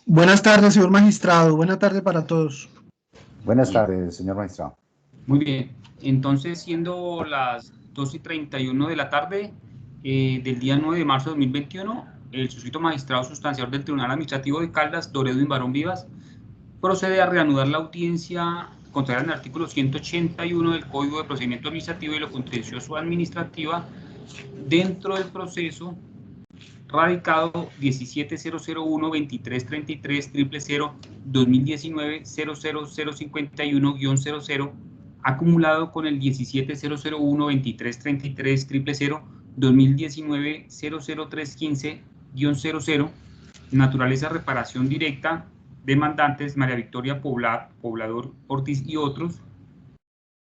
Buenas tardes, señor magistrado. Buenas tardes para todos. Buenas tardes, señor magistrado. Muy bien. Entonces, siendo las 2:31 de la tarde del día 9 de marzo de 2021, el suscrito magistrado sustanciador del Tribunal Administrativo de Caldas, Doredo y Barón Vivas, procede a reanudar la audiencia contraria al artículo 181 del Código de Procedimiento Administrativo y lo Contencioso Administrativa dentro del proceso radicado 17.001-2333-000-2019-00051-00, acumulado con el 17.001-2333-2019-00315-00, naturaleza reparación directa, demandantes María Victoria Poblador Ortiz y otros,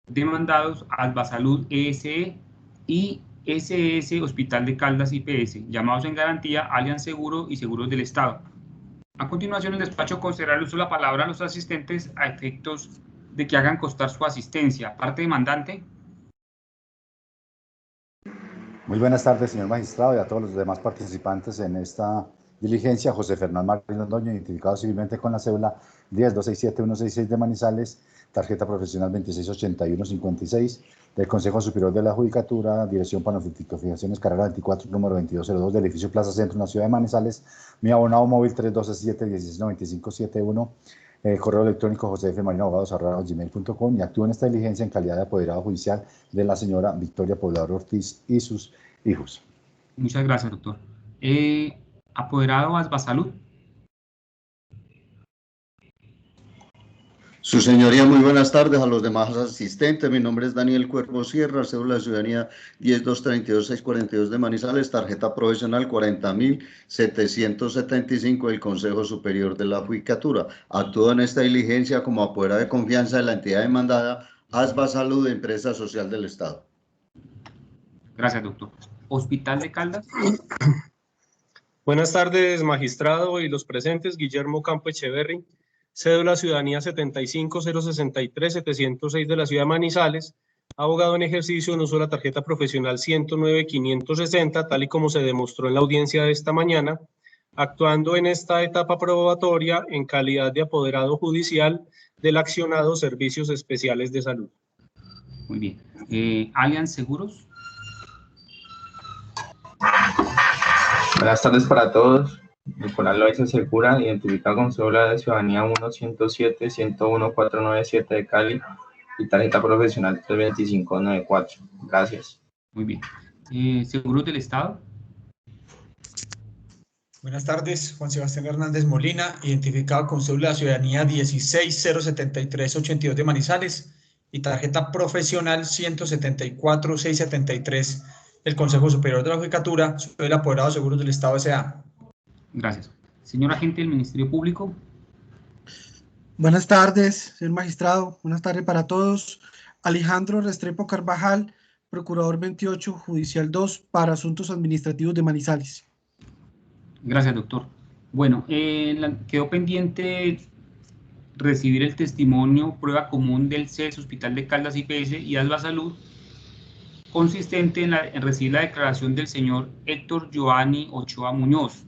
demandados Albasalud ESE y SS Hospital de Caldas IPS, llamados en garantía Allianz Seguro y Seguros del Estado. A continuación, el despacho concederá el uso de la palabra a los asistentes a efectos de que hagan constar su asistencia. Parte demandante. Muy buenas tardes, señor magistrado, y a todos los demás participantes en esta diligencia. José Fernando Martín Londoño, identificado civilmente con la cédula 10267166 de Manizales, tarjeta profesional 268156 del Consejo Superior de la Judicatura, Dirección para Notificaciones, carrera 24, número 2202 del edificio Plaza Centro, en la ciudad de Manizales. Mi abonado móvil 312-716-9571. Correo electrónico josefmarinoabogados@gmail.com, y actúo en esta diligencia en calidad de apoderado judicial de la señora Victoria Poblador Ortiz y sus hijos. Muchas gracias, doctor. Apoderado Asbasalud. Su señoría, muy buenas tardes a los demás asistentes. Mi nombre es Daniel Cuervo Sierra, cédula de ciudadanía 10232-642 de Manizales, tarjeta profesional 40.775 del Consejo Superior de la Judicatura. Actúo en esta diligencia como apoderado de confianza de la entidad demandada, Asbasalud, empresa social del Estado. Gracias, doctor. Hospital de Caldas. Buenas tardes, magistrado y los presentes. Guillermo Campo Echeverri, cédula ciudadanía 75063-706 de la ciudad de Manizales, abogado en ejercicio en uso de la tarjeta profesional 109-560, tal y como se demostró en la audiencia de esta mañana, actuando en esta etapa probatoria en calidad de apoderado judicial del accionado Servicios Especiales de Salud. Muy bien. Allianz Seguros. Buenas tardes para todos. Nicolás Loaiza Segura, identificado con cédula de ciudadanía 1-107-101-497 de Cali y tarjeta profesional 32594. Gracias. Muy bien. Seguros del Estado. Buenas tardes, Juan Sebastián Hernández Molina, identificado con cédula de ciudadanía 1607382 de Manizales y tarjeta profesional 174673 del Consejo Superior de la Judicatura. Soy el apoderado de Seguros del Estado S.A. Gracias. Señor agente del Ministerio Público. Buenas tardes, señor magistrado. Buenas tardes para todos. Alejandro Restrepo Carvajal, procurador 28, judicial 2, para asuntos administrativos de Manizales. Gracias, doctor. Bueno, quedó pendiente recibir el testimonio, prueba común del CES, Hospital de Caldas IPS y Asbasalud, consistente en recibir la declaración del señor Héctor Giovanni Ochoa Muñoz.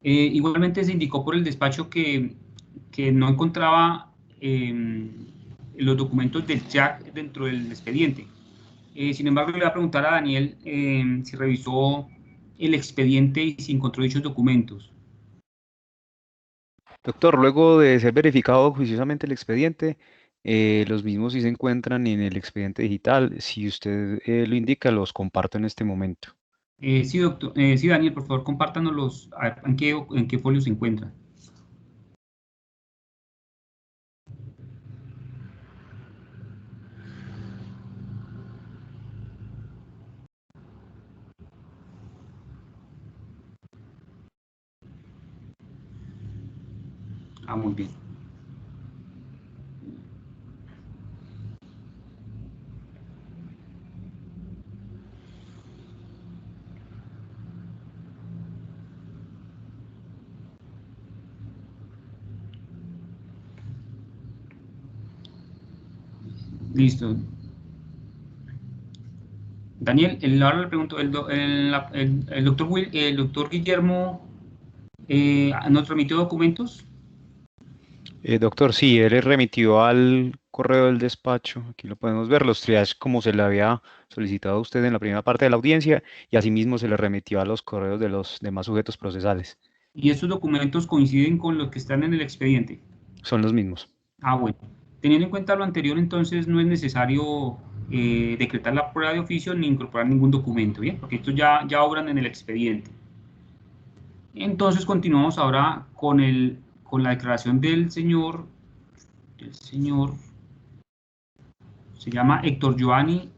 Igualmente se indicó por el despacho que no encontraba los documentos del JAC dentro del expediente. Sin embargo, le voy a preguntar a Daniel si revisó el expediente y si encontró dichos documentos. Doctor, luego de ser verificado juiciosamente el expediente, los mismos sí se encuentran en el expediente digital. Si usted lo indica, los comparto en este momento. Sí, doctor. Sí, Daniel, por favor, compártanos en qué folio se encuentran. Muy bien. Listo. Daniel, ahora le pregunto, el doctor Guillermo nos remitió documentos. Doctor, sí, él le remitió al correo del despacho, aquí lo podemos ver, los triajes como se le había solicitado a usted en la primera parte de la audiencia y asimismo se le remitió a los correos de los demás sujetos procesales. ¿Y estos documentos coinciden con los que están en el expediente? Son los mismos. Ah, bueno. Teniendo en cuenta lo anterior, entonces no es necesario decretar la prueba de oficio ni incorporar ningún documento, ¿bien? Porque estos ya obran en el expediente. Entonces continuamos ahora con la declaración del señor, se llama Héctor Giovanni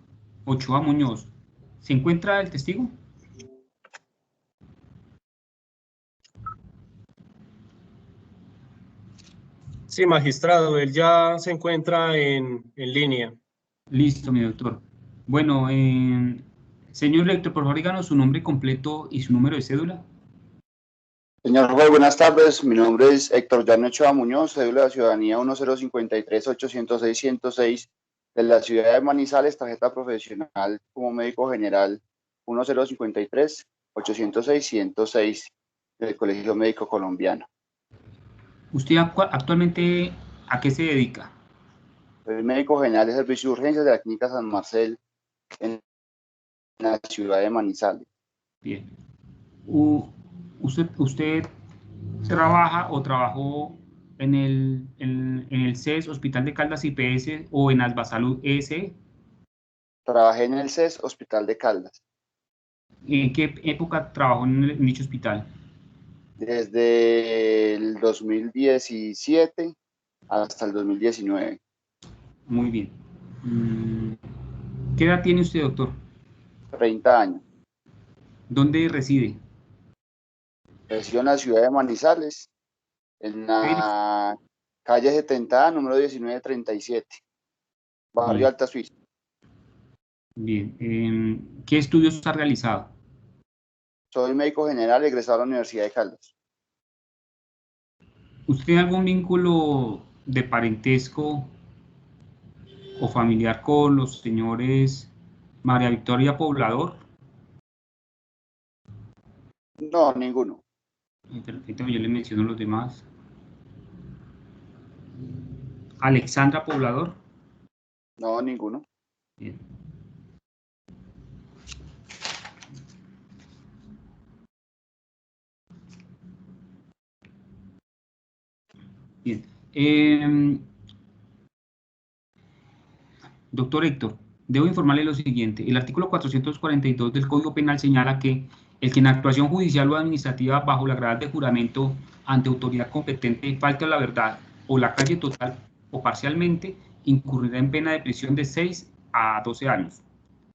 Ochoa Muñoz. ¿Se encuentra el testigo? Sí, magistrado, él ya se encuentra en línea. Listo, mi doctor. Bueno, señor Héctor, por favor, díganos su nombre completo y su número de cédula. Señor juez, buenas tardes. Mi nombre es Héctor Giovanni Ochoa Muñoz, cédula de ciudadanía 1053-806-106 de la ciudad de Manizales, tarjeta profesional como médico general 1053-806-106 del Colegio Médico Colombiano. ¿Usted actualmente a qué se dedica? Soy médico general de servicio de urgencias de la Clínica San Marcel en la ciudad de Manizales. Bien. ¿Usted trabaja o trabajó en el CES, Hospital de Caldas IPS o en Asbasalud ES? Trabajé en el CES, Hospital de Caldas. ¿En qué época trabajó en dicho hospital? Desde el 2017 hasta el 2019. Muy bien. ¿Qué edad tiene usted, doctor? 30 años. ¿Dónde reside? Resido en la ciudad de Manizales, en la calle 70, número 1937, barrio Bien. Alta Suiza. Bien. ¿Qué estudios ha realizado? Soy médico general egresado a la Universidad de Caldas. ¿Usted tiene algún vínculo de parentesco o familiar con los señores María Victoria Poblador? No, ninguno. Permítame, yo le menciono los demás. Alexandra Poblador. No, ninguno. Bien. Bien. Doctor Héctor, debo informarle lo siguiente. El artículo 442 del Código Penal señala que el que en actuación judicial o administrativa bajo la gravedad de juramento ante autoridad competente falte a la verdad o la calle total o parcialmente, incurrirá en pena de prisión de 6 a 12 años.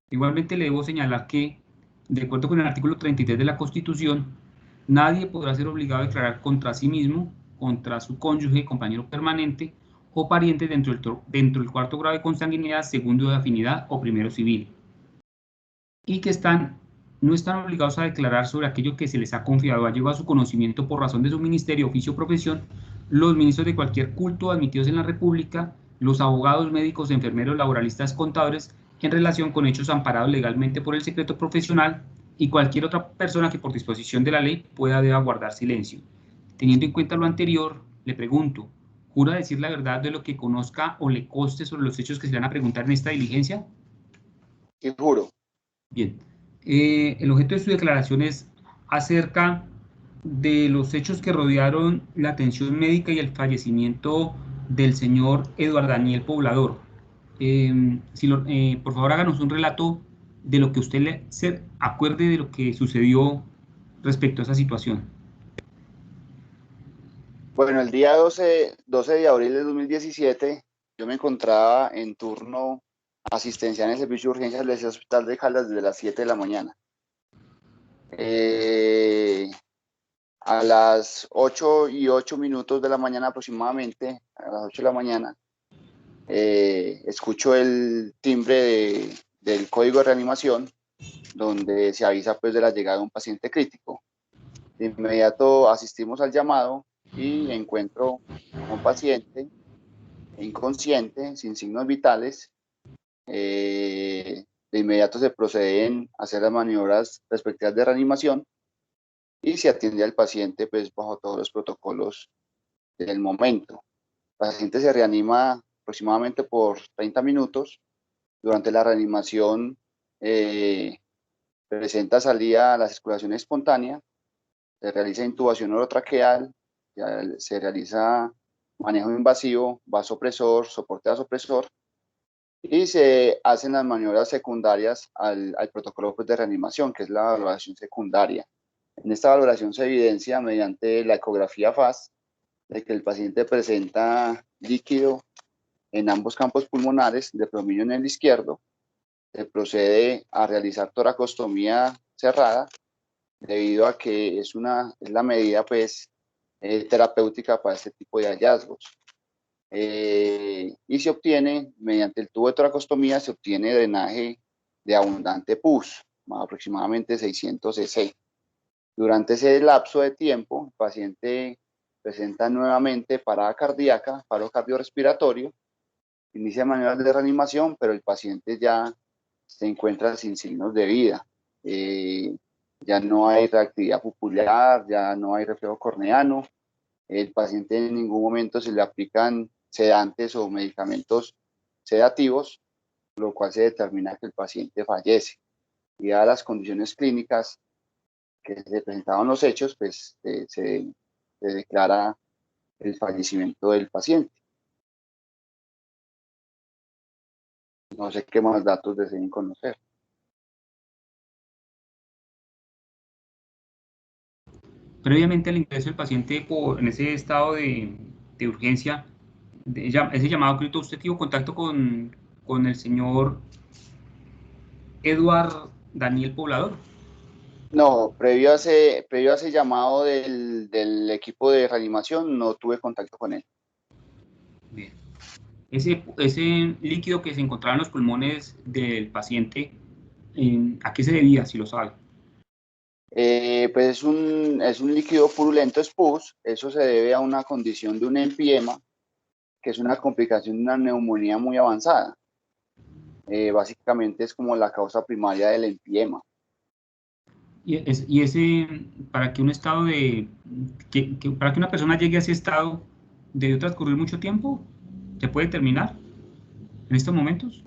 Igualmente le debo señalar que, de acuerdo con el artículo 33 de la Constitución, nadie podrá ser obligado a declarar contra sí mismo, contra su cónyuge, compañero permanente o pariente dentro del cuarto grado de consanguinidad, segundo de afinidad o primero civil. Y que no están obligados a declarar sobre aquello que se les ha confiado, ha llegado a su conocimiento por razón de su ministerio, oficio o profesión, los ministros de cualquier culto admitidos en la República, los abogados, médicos, enfermeros, laboralistas, contadores, en relación con hechos amparados legalmente por el secreto profesional y cualquier otra persona que por disposición de la ley deba guardar silencio. Teniendo en cuenta lo anterior, le pregunto, ¿jura decir la verdad de lo que conozca o le conste sobre los hechos que se van a preguntar en esta diligencia? Sí, juro. Bien. El objeto de su declaración es acerca de los hechos que rodearon la atención médica y el fallecimiento del señor Eduardo Daniel Poblador. Por favor, háganos un relato de lo que usted se acuerde de lo que sucedió respecto a esa situación. Bueno, el día 12 de abril de 2017, yo me encontraba en turno asistencial en el servicio de urgencias del Hospital de Caldas desde las 7 de la mañana. A las 8:08 de la mañana aproximadamente, a las 8 de la mañana, escucho el timbre del código de reanimación, donde se avisa pues de la llegada de un paciente crítico. De inmediato asistimos al llamado y encuentro a un paciente inconsciente, sin signos vitales. De inmediato se proceden a hacer las maniobras respectivas de reanimación y se atiende al paciente pues bajo todos los protocolos del momento. paciente se reanima aproximadamente por 30 minutos. Durante la reanimación presenta salida a la circulación espontánea, se realiza intubación orotraqueal, se realiza manejo invasivo, vasopresor, soporte vasopresor, y se hacen las maniobras secundarias al protocolo pues, de reanimación, que es la valoración secundaria. En esta valoración se evidencia mediante la ecografía FAST de que el paciente presenta líquido en ambos campos pulmonares, de predominio en el izquierdo. Se procede a realizar toracostomía cerrada, debido a que es la medida pues, terapéutica para este tipo de hallazgos. Y se obtiene, mediante el tubo de toracostomía, se obtiene drenaje de abundante pus, aproximadamente 600 cc. Durante ese lapso de tiempo, el paciente presenta nuevamente parada cardíaca, paro cardiorrespiratorio, inicia maniobras de reanimación, pero el paciente ya se encuentra sin signos de vida. Ya no hay reactividad pupilar, ya no hay reflejo corneano. El paciente en ningún momento se le aplican sedantes o medicamentos sedativos, lo cual se determina que el paciente fallece. Y a las condiciones clínicas que se presentaban los hechos, pues se declara el fallecimiento del paciente. No sé qué más datos deseen conocer. Previamente al ingreso del paciente en ese estado de urgencia, ese llamado crítico, ¿usted tuvo contacto con el señor Eduard Daniel Poblador? No, previo a ese llamado del equipo de reanimación, no tuve contacto con él. Bien. Ese líquido que se encontraba en los pulmones del paciente, ¿a qué se debía, si lo sabe? Pues es un líquido purulento, es pus. Eso se debe a una condición de un empiema, que es una complicación de una neumonía muy avanzada. Básicamente es como la causa primaria del empiema. Y ese, para que un estado para que una persona llegue a ese estado, ¿debe transcurrir mucho tiempo? ¿Se puede terminar en estos momentos?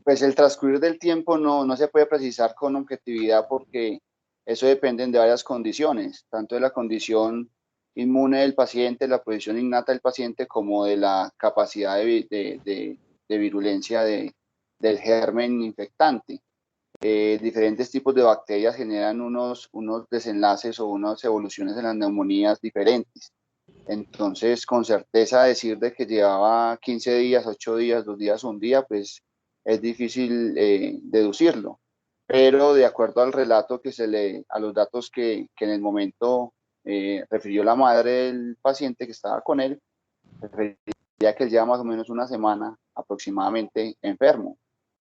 Pues el transcurrir del tiempo no se puede precisar con objetividad, porque eso depende de varias condiciones, tanto de la condición inmune del paciente, la posición innata del paciente, como de la capacidad de virulencia del germen infectante. Diferentes tipos de bacterias generan unos desenlaces o unas evoluciones en las neumonías diferentes. Entonces, con certeza decir de que llevaba 15 días, 8 días, 2 días o un día, pues es difícil deducirlo. Pero de acuerdo al relato a los datos que en el momento refirió la madre del paciente que estaba con él, refería que él lleva más o menos una semana aproximadamente enfermo.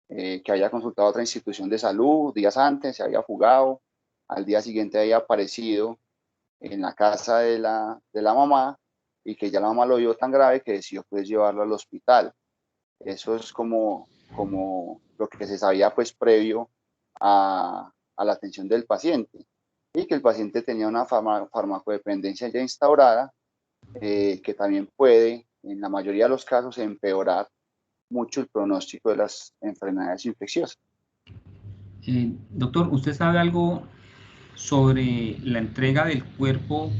Que había consultado a otra institución de salud días antes, se había fugado, al día siguiente había aparecido en la casa de la mamá, y que ya la mamá lo vio tan grave que decidió pues llevarlo al hospital. Eso es como lo que se sabía pues previo a la atención del paciente, y que el paciente tenía una farmacodependencia ya instaurada, que también puede en la mayoría de los casos empeorar mucho el pronóstico de las enfermedades infecciosas. Doctor, ¿usted sabe algo sobre la entrega del cuerpo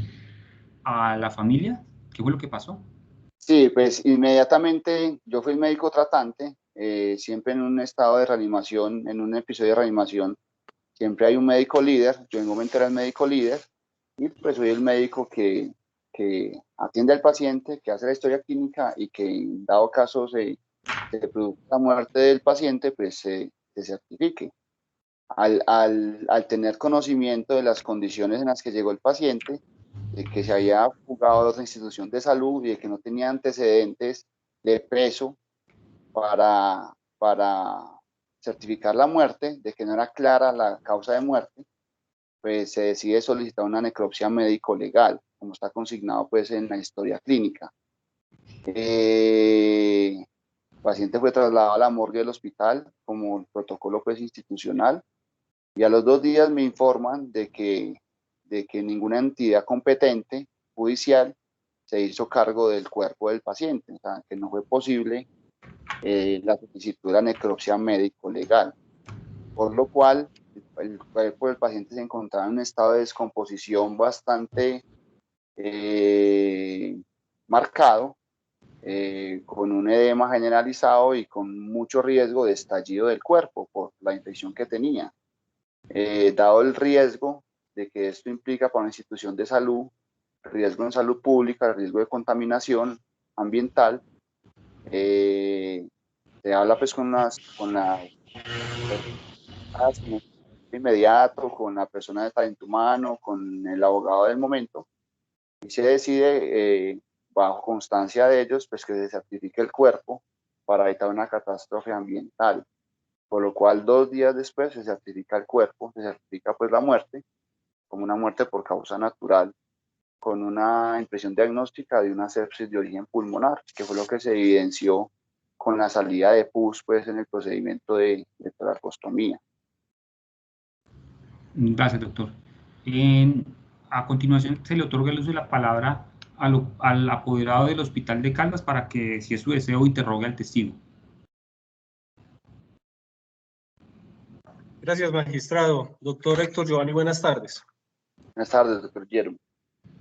a la familia? ¿Qué fue lo que pasó? Sí, pues inmediatamente yo fui el médico tratante, siempre en un estado de reanimación, en un episodio de reanimación, siempre hay un médico líder. Yo en un momento era el médico líder, y pues soy el médico que atiende al paciente, que hace la historia clínica, y que en dado caso se produzca la muerte del paciente, pues se certifique. Al tener conocimiento de las condiciones en las que llegó el paciente, de que se había fugado de otra institución de salud y de que no tenía antecedentes de peso para certificar la muerte, de que no era clara la causa de muerte, pues se decide solicitar una necropsia médico-legal, como está consignado pues en la historia clínica. El paciente fue trasladado a la morgue del hospital como el protocolo pues institucional, y a los 2 días me informan de que ninguna entidad competente judicial se hizo cargo del cuerpo del paciente, o sea, que no fue posible la solicitud de la necropsia médico-legal, por lo cual el cuerpo del paciente se encontraba en un estado de descomposición bastante marcado, con un edema generalizado y con mucho riesgo de estallido del cuerpo por la infección que tenía. Dado el riesgo de que esto implica para una institución de salud, riesgo en salud pública, riesgo de contaminación ambiental, se habla pues con la inmediato, con la persona de talento humano, con el abogado del momento, y se decide, bajo constancia de ellos, pues que se certifique el cuerpo para evitar una catástrofe ambiental, por lo cual 2 días después se certifica el cuerpo, se certifica pues la muerte como una muerte por causa natural, con una impresión diagnóstica de una sepsis de origen pulmonar, que fue lo que se evidenció con la salida de pus pues en el procedimiento de tracostomía. Gracias, doctor. A continuación, se le otorga el uso de la palabra al apoderado del Hospital de Caldas para que, si es su deseo, interrogue al testigo. Gracias, magistrado. Doctor Héctor Giovanni, buenas tardes. Buenas tardes, doctor Guillermo.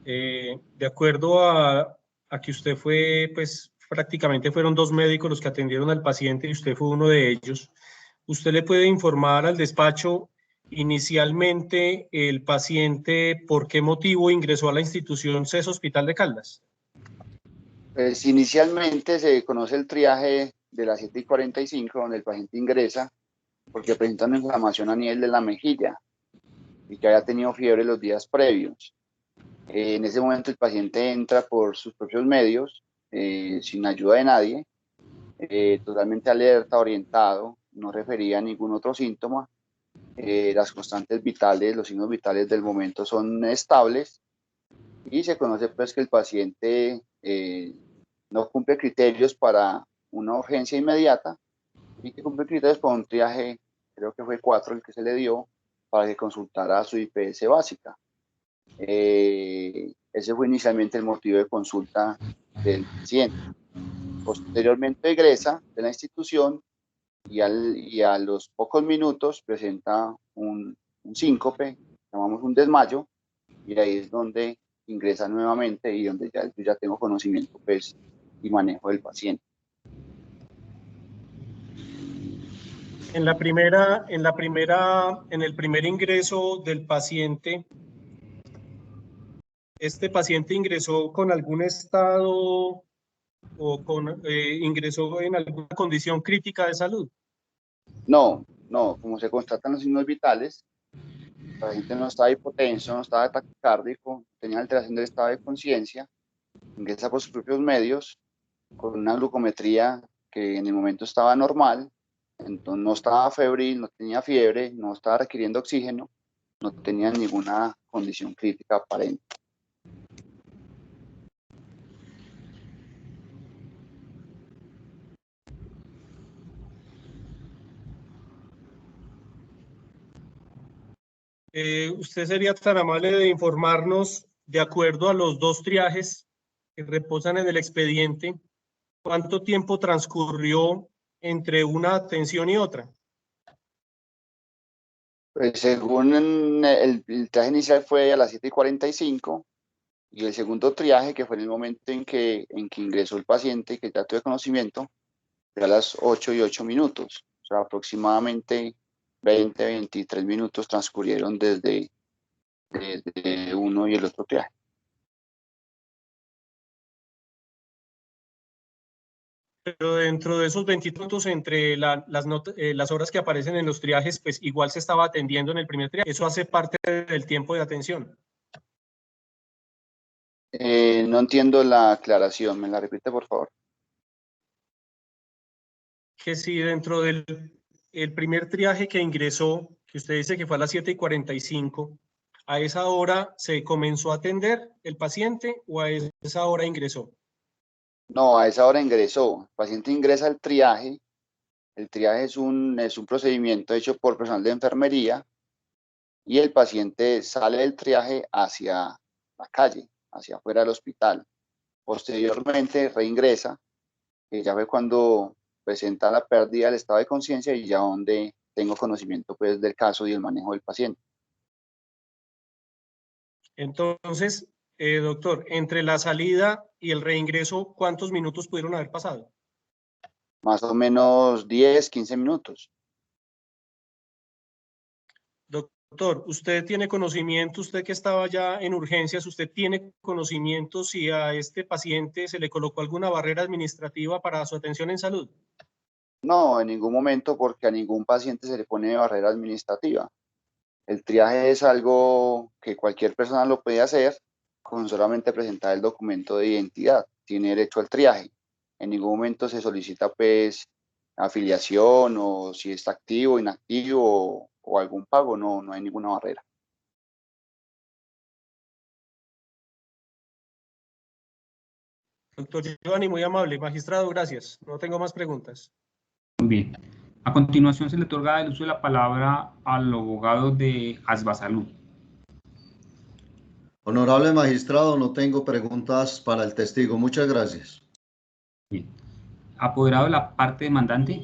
De acuerdo a que usted fue, pues prácticamente fueron 2 médicos los que atendieron al paciente y usted fue uno de ellos, ¿usted le puede informar al despacho inicialmente el paciente por qué motivo ingresó a la institución CES Hospital de Caldas? Pues inicialmente se conoce el triaje de las 7:45, donde el paciente ingresa porque presenta una inflamación a nivel de la mejilla y que había tenido fiebre los días previos. En ese momento el paciente entra por sus propios medios, sin ayuda de nadie, totalmente alerta, orientado, no refería a ningún otro síntoma. Las constantes vitales, los signos vitales del momento son estables y se conoce pues que el paciente no cumple criterios para una urgencia inmediata y que cumple criterios para un triaje, creo que fue 4 el que se le dio, para que consultara su IPS básica. Ese fue inicialmente el motivo de consulta del paciente. Posteriormente egresa de la institución y a los pocos minutos presenta un síncope, llamamos un desmayo, y ahí es donde ingresa nuevamente y donde yo ya tengo conocimiento pues, y manejo del paciente. En el primer ingreso del paciente, ¿este paciente ingresó con algún estado o ingresó en alguna condición crítica de salud? No, como se constatan los signos vitales, el paciente no estaba hipotenso, no estaba taquicárdico, tenía alteración del estado de conciencia, ingresa por sus propios medios, con una glucometría que en el momento estaba normal, entonces no estaba febril, no tenía fiebre, no estaba requiriendo oxígeno, no tenía ninguna condición crítica aparente. ¿Usted sería tan amable de informarnos, de acuerdo a los 2 triajes que reposan en el expediente, cuánto tiempo transcurrió entre una atención y otra? Pues según el triaje inicial fue a las 7:45 y el segundo triaje, que fue en el momento en que ingresó el paciente y que ya tuve conocimiento, fue a las 8:08. O sea, aproximadamente 23 minutos transcurrieron desde uno y el otro triaje. Pero dentro de esos 20 minutos, entre las horas que aparecen en los triajes, pues igual se estaba atendiendo en el primer triaje. ¿Eso hace parte del tiempo de atención? No entiendo la aclaración, ¿me la repite, por favor? Que si dentro del primer triaje que ingresó, que usted dice que fue a las 7:45, ¿a esa hora se comenzó a atender el paciente o a esa hora ingresó? No, a esa hora ingresó. El paciente ingresa al triaje. El triaje es un procedimiento hecho por personal de enfermería y el paciente sale del triaje hacia la calle, hacia afuera del hospital. Posteriormente reingresa, que ya fue cuando presenta la pérdida del estado de conciencia y ya donde tengo conocimiento pues del caso y el manejo del paciente. Entonces, doctor, entre la salida y el reingreso, ¿cuántos minutos pudieron haber pasado? Más o menos 10, 15 minutos. Doctor, ¿usted tiene conocimiento, usted que estaba ya en urgencias, usted tiene conocimiento si a este paciente se le colocó alguna barrera administrativa para su atención en salud? No, en ningún momento, porque a ningún paciente se le pone barrera administrativa. El triaje es algo que cualquier persona lo puede hacer con solamente presentar el documento de identidad. Tiene derecho al triaje. En ningún momento se solicita pues afiliación o si está activo, inactivo o algún pago. No, no hay ninguna barrera. Doctor Giovanni, muy amable. Magistrado, gracias. No tengo más preguntas. Muy bien. A continuación se le otorga el uso de la palabra al abogado de Asbasalud. Honorable magistrado, no tengo preguntas para el testigo. Muchas gracias. Bien. Apoderado de la parte demandante.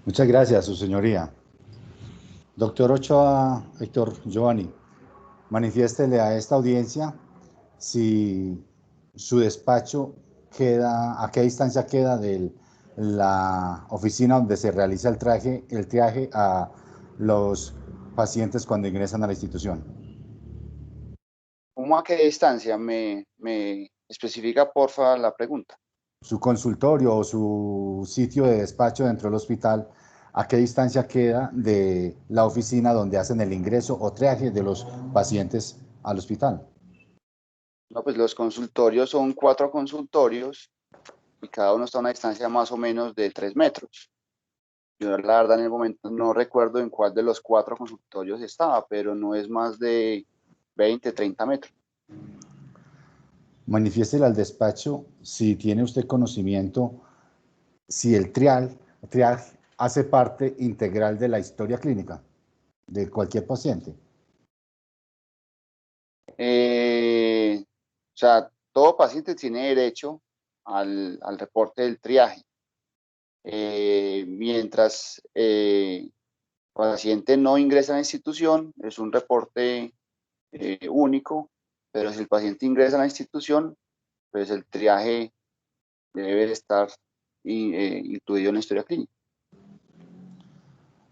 Muchas gracias, su señoría. Doctor Ochoa, Héctor Giovanni, manifiéstele a esta audiencia si su despacho queda, a qué distancia queda de la oficina donde se realiza el triaje a los pacientes cuando ingresan a la institución. ¿Cómo a qué distancia? ¿Me especifica, porfa, la pregunta? Su consultorio o su sitio de despacho dentro del hospital, ¿a qué distancia queda de la oficina donde hacen el ingreso o triaje de los pacientes al hospital? No, pues los consultorios son 4 consultorios y cada uno está a una distancia más o menos de 3 metros. Yo la verdad en el momento no recuerdo en cuál de los 4 consultorios estaba, pero no es más de 20, 30 metros. Manifiéstele al despacho si tiene usted conocimiento, si el triaje hace parte integral de la historia clínica de cualquier paciente. O sea, todo paciente tiene derecho al reporte del triaje. Mientras el paciente no ingresa a la institución, es un reporte único, pero si el paciente ingresa a la institución, pues el triaje debe estar incluido en la historia clínica.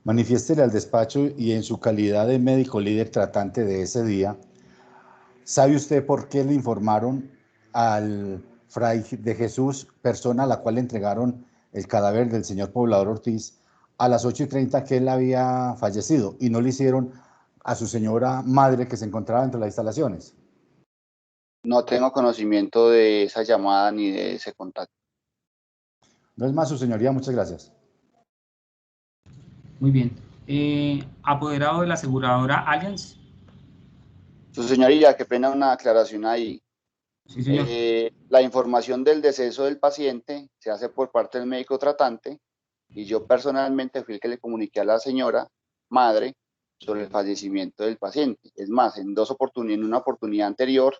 Manifiéstele al despacho y en su calidad de médico líder tratante de ese día, ¿sabe usted por qué le informaron al Fray de Jesús, persona a la cual le entregaron el cadáver del señor poblador Ortiz, a las 8:30 que él había fallecido y no le hicieron a su señora madre que se encontraba dentro de las instalaciones? No tengo conocimiento de esa llamada ni de ese contacto. No es más, su señoría, muchas gracias. Muy bien. Apoderado de la aseguradora Allianz. Su señoría, qué pena una aclaración ahí. Sí, señor. La información del deceso del paciente se hace por parte del médico tratante y yo personalmente fui el que le comuniqué a la señora madre sobre el fallecimiento del paciente. Es más, en una oportunidad anterior,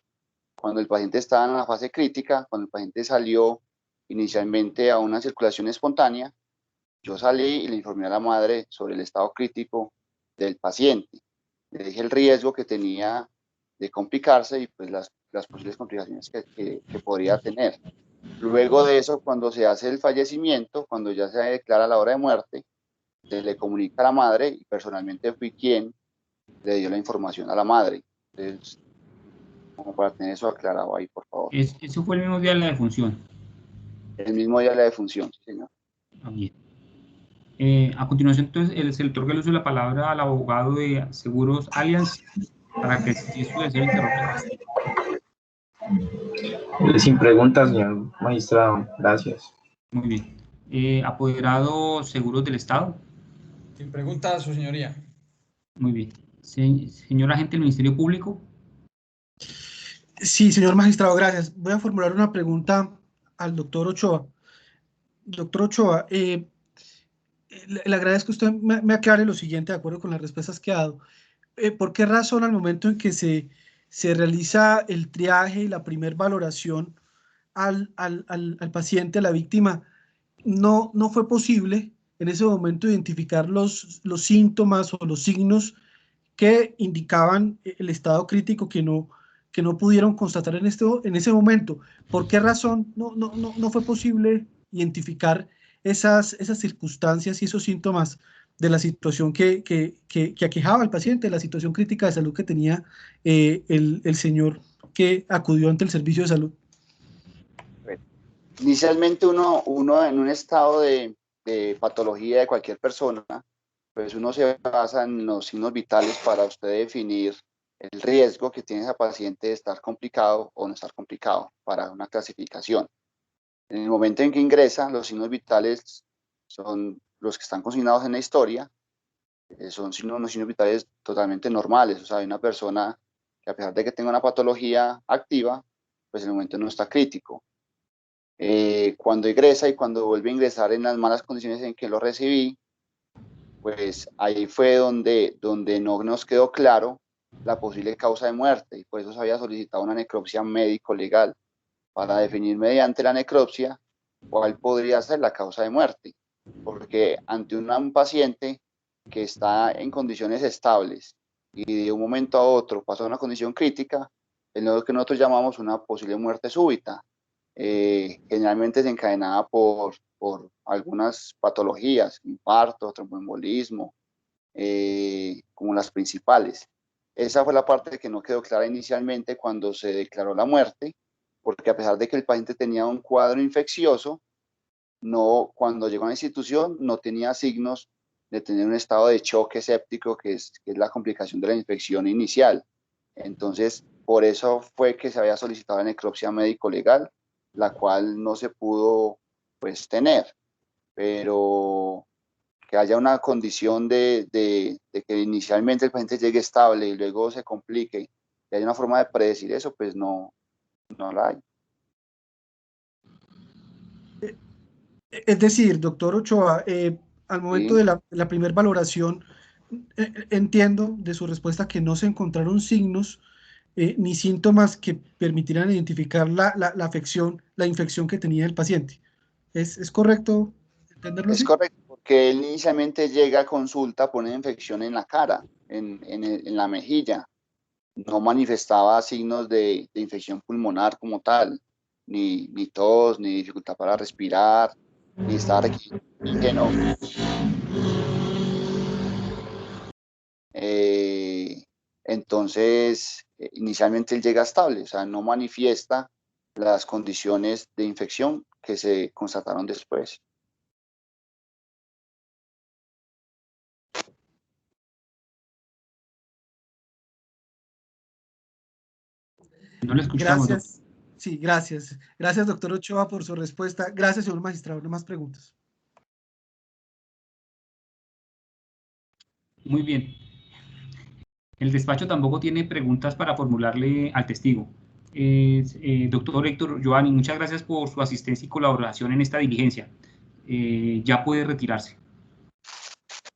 cuando el paciente estaba en la fase crítica, cuando el paciente salió inicialmente a una circulación espontánea, yo salí y le informé a la madre sobre el estado crítico del paciente. Le dije el riesgo que tenía de complicarse y pues las posibles complicaciones que podría tener. Luego de eso, cuando se hace el fallecimiento, cuando ya se declara la hora de muerte, se le comunica a la madre y personalmente fui quien le dio la información a la madre. Entonces, como para tener eso aclarado ahí, por favor. Eso fue el mismo día de la defunción. El mismo día de la defunción, sí, señor. Bien. A continuación, entonces, se le otorga el uso de la palabra al abogado de Seguros Allianz para que si su deseo interrogatorio. Sin preguntas, señor magistrado. Gracias. Muy bien. Apoderado Seguros del Estado. Sin preguntas, su señoría. Muy bien. Señor agente del Ministerio Público. Sí, señor magistrado, gracias. Voy a formular una pregunta al doctor Ochoa. Doctor Ochoa, le agradezco que usted me aclare lo siguiente, de acuerdo con las respuestas que ha dado. ¿Por qué razón al momento en que se se realiza el triaje y la primer valoración al paciente, a la víctima, no fue posible en ese momento identificar los síntomas o los signos que indicaban el estado crítico que no pudieron constatar en ese momento. ¿Por qué razón no fue posible identificar esas circunstancias y esos síntomas de la situación que aquejaba al paciente, la situación crítica de salud que tenía el señor que acudió ante el servicio de salud? Inicialmente uno en un estado de patología de cualquier persona, pues uno se basa en los signos vitales para usted definir el riesgo que tiene ese paciente de estar complicado o no estar complicado para una clasificación. En el momento en que ingresa, los signos vitales son los que están consignados en la historia, son unos signos vitales totalmente normales. O sea, hay una persona que, a pesar de que tenga una patología activa, pues en el momento no está crítico. Cuando ingresa y cuando vuelve a ingresar en las malas condiciones en que lo recibí, pues ahí fue donde no nos quedó claro la posible causa de muerte, y por eso se había solicitado una necropsia médico-legal para definir mediante la necropsia cuál podría ser la causa de muerte, porque ante un paciente que está en condiciones estables y de un momento a otro pasa a una condición crítica, es lo que nosotros llamamos una posible muerte súbita, generalmente desencadenada por algunas patologías, infarto, tromboembolismo, como las principales. Esa fue la parte que no quedó clara inicialmente cuando se declaró la muerte, porque a pesar de que el paciente tenía un cuadro infeccioso, cuando llegó a la institución no tenía signos de tener un estado de choque séptico, que es la complicación de la infección inicial. Entonces, por eso fue que se había solicitado la necropsia médico-legal, la cual no se pudo, pues, tener. Pero que haya una condición de que inicialmente el paciente llegue estable y luego se complique, y hay una forma de predecir eso, pues no la hay. Es decir, doctor Ochoa, al momento de la primera valoración, entiendo de su respuesta que no se encontraron signos ni síntomas que permitieran identificar la afección, la infección que tenía el paciente. ¿Es correcto entenderlo así? Es correcto, porque él inicialmente llega a consulta por una infección en la cara, en la mejilla. No manifestaba signos de infección pulmonar como tal, ni tos, ni dificultad para respirar, ni estar oxígeno. Entonces, inicialmente él llega estable, o sea, no manifiesta las condiciones de infección que se constataron después. No le escuchamos. Gracias. Doctor. Sí, gracias. Gracias, doctor Ochoa, por su respuesta. Gracias, señor magistrado. No más preguntas. Muy bien. El despacho tampoco tiene preguntas para formularle al testigo. Doctor Héctor Giovanni, muchas gracias por su asistencia y colaboración en esta diligencia. Ya puede retirarse.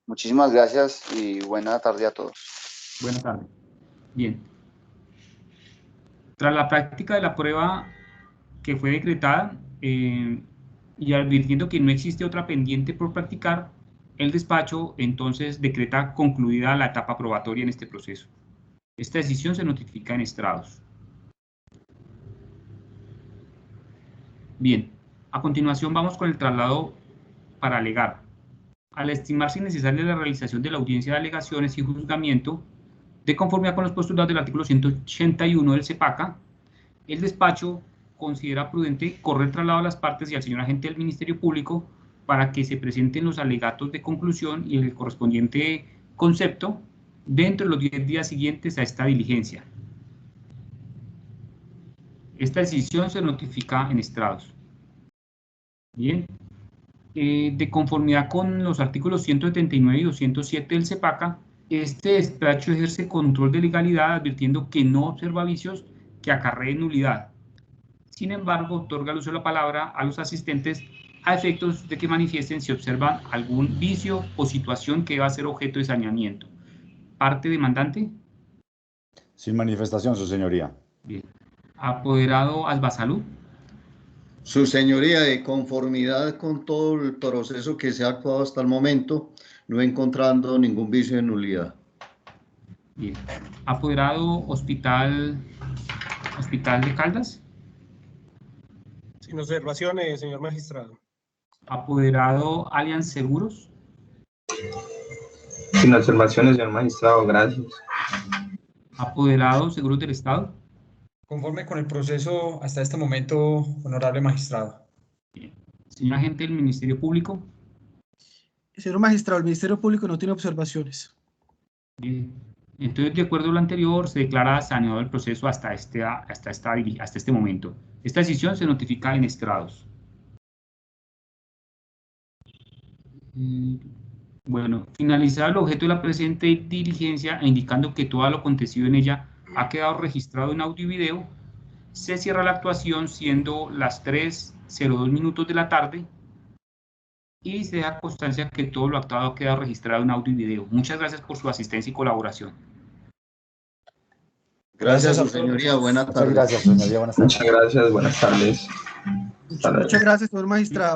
Muchísimas gracias y buena tarde a todos. Buenas tardes. Bien. Tras la práctica de la prueba que fue decretada y advirtiendo que no existe otra pendiente por practicar, el despacho entonces decreta concluida la etapa probatoria en este proceso. Esta decisión se notifica en estrados. Bien, a continuación vamos con el traslado para alegar. Al estimarse innecesaria la realización de la audiencia de alegaciones y juzgamiento, de conformidad con los postulados del artículo 181 del CEPACA, el despacho considera prudente correr traslado a las partes y al señor agente del Ministerio Público para que se presenten los alegatos de conclusión y el correspondiente concepto dentro de los 10 días siguientes a esta diligencia. Esta decisión se notifica en estrados. Bien. De conformidad con los artículos 179 y 207 del CEPACA, este despacho ejerce control de legalidad advirtiendo que no observa vicios que acarreen nulidad. Sin embargo, otorga el uso de la palabra a los asistentes a efectos de que manifiesten si observan algún vicio o situación que va a ser objeto de saneamiento. ¿Parte demandante? Sin manifestación, su señoría. Bien. Apoderado Asbasalud. Su señoría, de conformidad con todo el proceso que se ha actuado hasta el momento, no encontrando ningún vicio de nulidad. Bien. Apoderado Hospital de Caldas. Sin observaciones, señor magistrado. Apoderado Allianz Seguros. Sin observaciones, señor magistrado, gracias. Apoderado Seguros del Estado. Conforme con el proceso hasta este momento, honorable magistrado. Bien. Señor agente del Ministerio Público. Señor magistrado, el Ministerio Público no tiene observaciones. Bien. Entonces, de acuerdo a lo anterior, se declara saneado el proceso hasta este momento. Esta decisión se notifica en estrados. Bueno, finalizado el objeto de la presente diligencia e indicando que todo lo acontecido en ella ha quedado registrado en audio y video, se cierra la actuación siendo las 3:02 minutos de la tarde y se deja constancia que todo lo actuado ha quedado registrado en audio y video. Muchas gracias por su asistencia y colaboración. Gracias, su señoría. Buenas tardes. Muchas gracias, señoría. Buenas tardes. Muchas gracias, buenas tardes. Muchas gracias, señor magistrado.